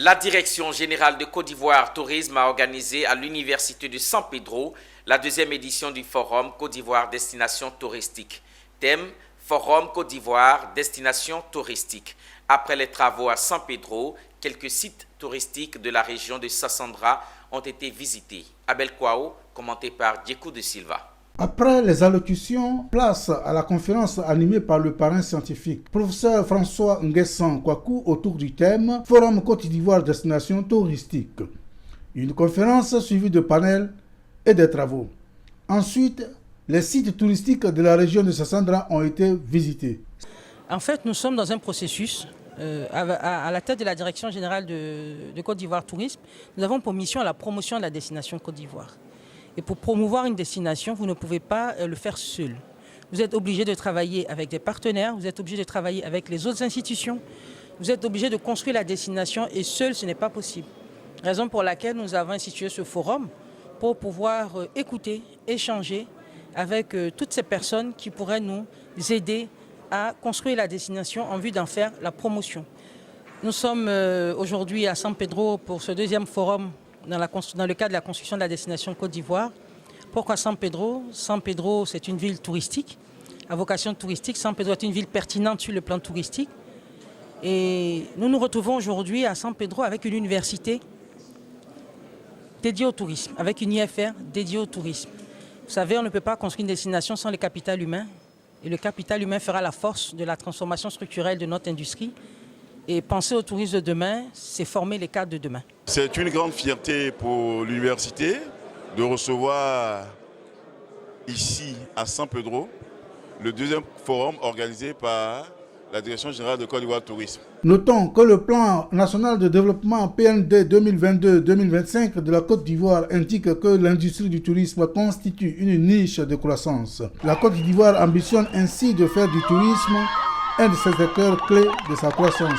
La Direction générale de Côte d'Ivoire Tourisme a organisé à l'Université de San Pedro la deuxième édition du Forum Côte d'Ivoire Destination Touristique. Thème: Forum Côte d'Ivoire Destination Touristique. Après les travaux à San Pedro, quelques sites touristiques de la région de Sassandra ont été visités. Abel Kwao, commenté par Diekou de Silva. Après les allocutions, place à la conférence animée par le parrain scientifique, professeur François Nguessan Kwaku, autour du thème Forum Côte d'Ivoire Destination Touristique. Une conférence suivie de panels et des travaux. Ensuite, les sites touristiques de la région de Sassandra ont été visités. En fait, nous sommes dans un processus, à la tête de la Direction générale de Côte d'Ivoire Tourisme, nous avons pour mission la promotion de la destination Côte d'Ivoire. Et pour promouvoir une destination, vous ne pouvez pas le faire seul. Vous êtes obligé de travailler avec des partenaires, vous êtes obligé de travailler avec les autres institutions, vous êtes obligé de construire la destination et seul, ce n'est pas possible. Raison pour laquelle nous avons institué ce forum pour pouvoir écouter, échanger avec toutes ces personnes qui pourraient nous aider à construire la destination en vue d'en faire la promotion. Nous sommes aujourd'hui à San Pedro pour ce deuxième forum dans le cadre de la construction de la destination Côte d'Ivoire. Pourquoi San Pedro? San Pedro, c'est une ville touristique, à vocation touristique. San Pedro est une ville pertinente sur le plan touristique. Et nous nous retrouvons aujourd'hui à San Pedro avec une université dédiée au tourisme, avec une IFR dédiée au tourisme. Vous savez, on ne peut pas construire une destination sans le capital humain. Et le capital humain fera la force de la transformation structurelle de notre industrie. Et penser au tourisme de demain, c'est former les cadres de demain. C'est une grande fierté pour l'université de recevoir ici à San Pedro le deuxième forum organisé par la Direction générale de Côte d'Ivoire Tourisme. Notons que le plan national de développement PND 2022-2025 de la Côte d'Ivoire indique que l'industrie du tourisme constitue une niche de croissance. La Côte d'Ivoire ambitionne ainsi de faire du tourisme un de ses secteurs clés de sa croissance.